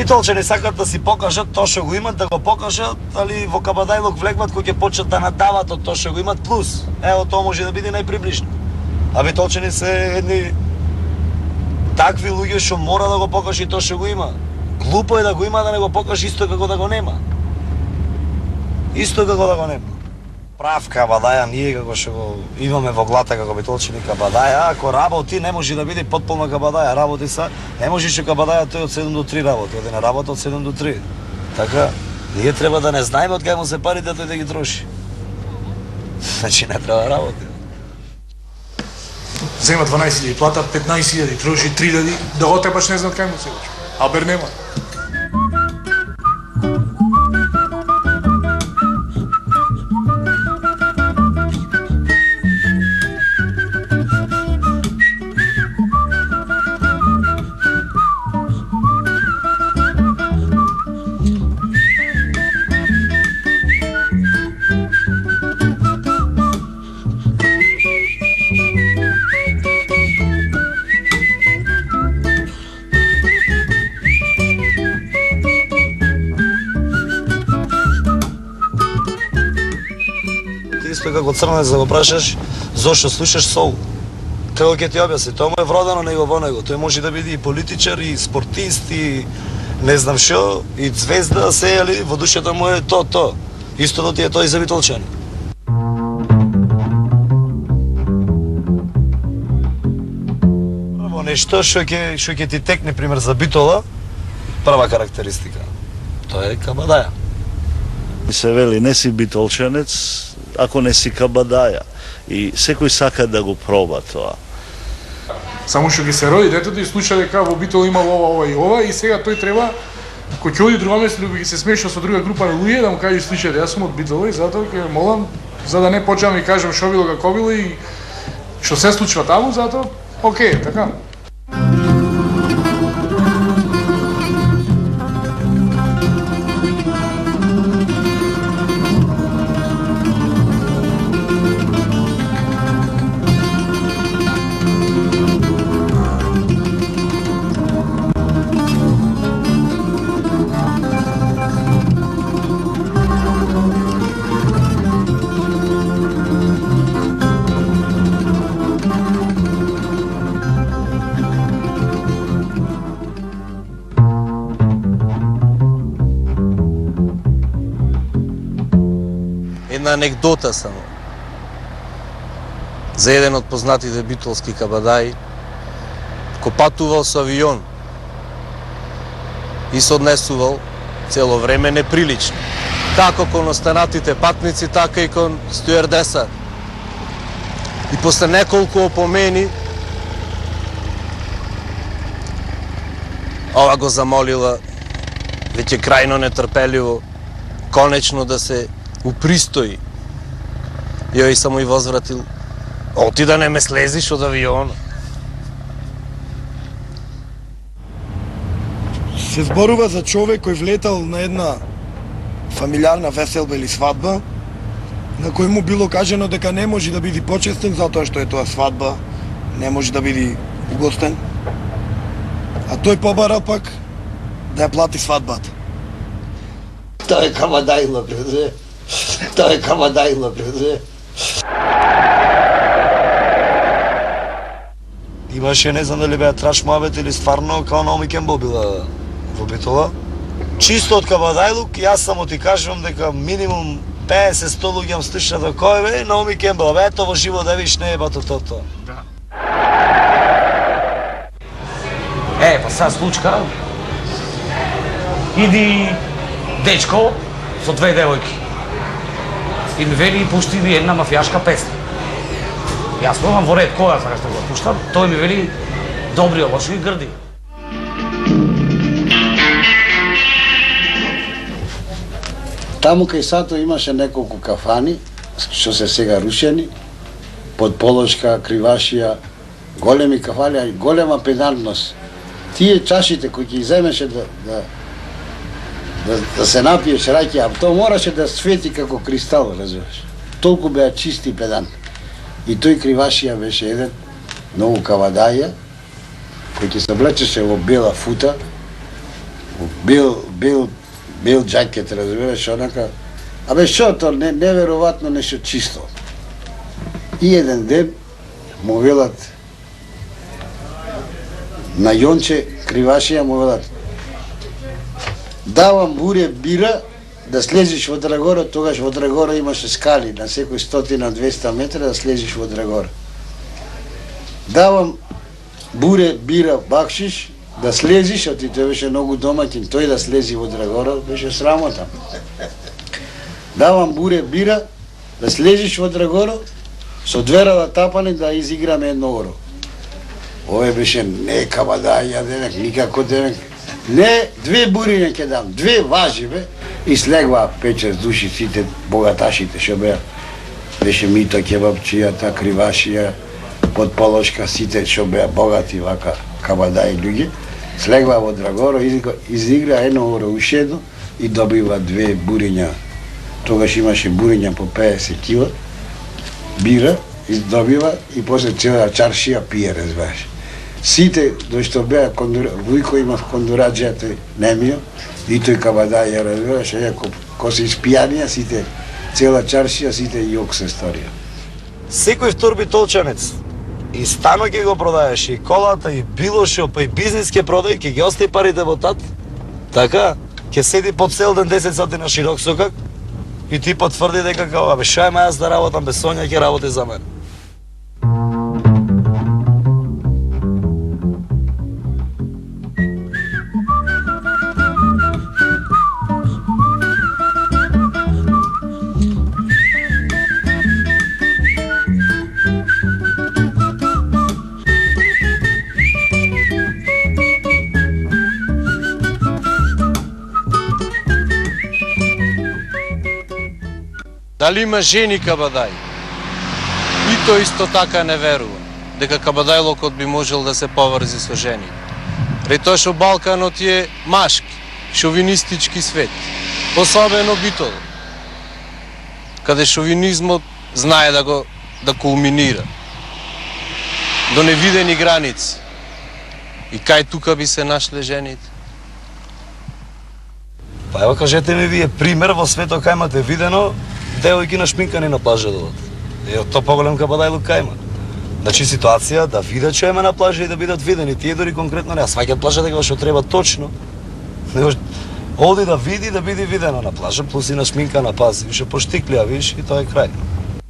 Битолчани сакат да си покажат тоа што го имат, да го покажат, али во Кабадајлог влегват кој ќе почнат да надават од тоа што го имат плюс. Ево тоа може да биде најприближно. А битолчани се едни такви луѓе што мора да го покаже тоа што го има. Глупо е да го има да не го покаже исто како да го нема. Исто како да го нема. Прав кабадаја ние како што го имаме во глата како битолчани кабадаја, ако работи не може да биде потполна кабадаја, работи са, не може што кабадаја тој од 7 до 3 работи, оди на работа од 7 до 3. Така, ние треба да не знаеме од кај му се парите тој да ги троши. Значи не треба да работи. Зема 12.000 плата, 15.000 троши 3.000, да го требаш не знаат кај му се учи. Абер нема. Исто како Црнец да го прашаш зошто слушаш сол. Како ќе ти објасни, тоа му е вродено него во него. Тој може да биде и политичар, и спортист, и не знам што, и звезда, се, али во душата му е тоа. Истото ти е тој за битолчани. Прво нешто што ќе ти текне пример за Битола, прва карактеристика. Тоа е кабадаја. Се вели, не си битолчанец, ако не си кабадаја. И секој сака да го проба тоа. Само што ги се роди детето и слуша дека во Битол имало ова и ова и сега тој треба кој ќе оди друга место или ќе се смеша со друга група на луѓе да му каже слушајте јас сум од Битол и затоа ќе молам за да не почнам и кажам што било како било и што се случува таму, затоа окей, така. Една анекдота само. За еден од познатите битолски кабадаи, кој патувал со авион и се однесувал цело време неприлично. Како кон останатите патници, така и кон стюардеса. И после неколку опомени, ова го замолила, веќе крајно нетрпеливо, конечно да се упристои. Јој само и возвратил, оти да не ме слезиш од авиона. Се зборува за човек кој влетал на една фамилиарна веселба или свадба, на кој му било кажено дека не може да биде почестен затоа што е тоа свадба, не може да биде угостен, а тој побарал пак да ја плати свадбата. Тоа е кабадајло, бре. Тоа е кабадајло, бре. Имаше, не знам дали беа траш муабет или стварно, као Наоми Кембел била во Битола. Чисто од Кабадајлук, јас само ти кажувам дека минимум 50-100 луѓе am слуша до кој бе, Наоми Кембел, бе, ето во живо да виш не е бато тото. Да. Па сега случка, иди дечко со две девојки и ми вели пушти ми една мафијашка песна. Јас помам во ред кога сакаш да го пуштам, тој ми вели добри, лоши и грди. Таму кај Сато имаше неколку кафани, што се сега рушени, под Полошка, Кривашија, големи кафани, голема педантност. Тие чашите кои ги земеше да се напиеш раќа, а тоа мораше да свети како кристал, разбираш. Толку беа чисти и педантни. И тој Кривашија беше еден многу кавадаја, кој ќе се облечеше во бела фута, бил джакет, разбираш, онака. Абе, што то, неверојатно нешто чисто. И еден ден му велат на Јонче Кривашија му велат давам буре бира да слезиш во Драгора, тогаш во Драгора имаше скали на секој 100-200 метра да слезиш во Драгора. Давам буре бира бакшиш да слезиш, оти тој беше многу домаќин, тој да слези во Драгора беше срамота. Давам буре бира да слезиш во Драгора, со дверава тапани да изиграме едно оро. Овој беше не кабадаја денек, никако денек. Не, 2 буриња ќе дам, 2 важи бе. И слегва 5-6 души сите богаташите што беа. Беше Мито Кебапчијата, Кривашија, Подполошка, сите што беа богати вака кабадаи луѓе. Слегва во Драгоро, изигра едно оро уште едно и добива 2 буриња. Тогаш имаше буриња по 50 кила, бира, и добива и после цела чаршија пие, разбираш. Сите, дошто беа Вујко има кондураджија, тој немио, и тој кабадаја, разбираш, ко се испијанија, сите, цела чаршија, сите јок се сторија. Секој втор битолчанец и станот ќе го продаеш, и колата, и било шо, па и бизнес ќе продај, ќе ги остави парите во тат, така, ќе седи по цел ден 10 сати на широк сокак, и ти потврди дека као, абе, шо јас да работам, без Сонја ќе работи за мене. Дали има жени кабадај? И тој исто така не верува дека кабадајлокот би можел да се поврзи со жени. Ре тоа што Балканот е машки, шовинистички свет, особено Битол, каде шовинизмот знае да кулминира до невидени граници. И кај тука би се нашле жените? Па ево кажете ми вие пример во светот кај имате видено девојки на шминкани на плажа додат. Ево тоа поголем кабадајлук кај има. Значи ситуација да видат што има на плажа и да бидат видени. Тие дори конкретно не сваќаат плажа дека што треба точно. Оди да види, да биде видено на плажа, плюс и на шминка на пази. Више поштиклија, виш, и тоа е крај.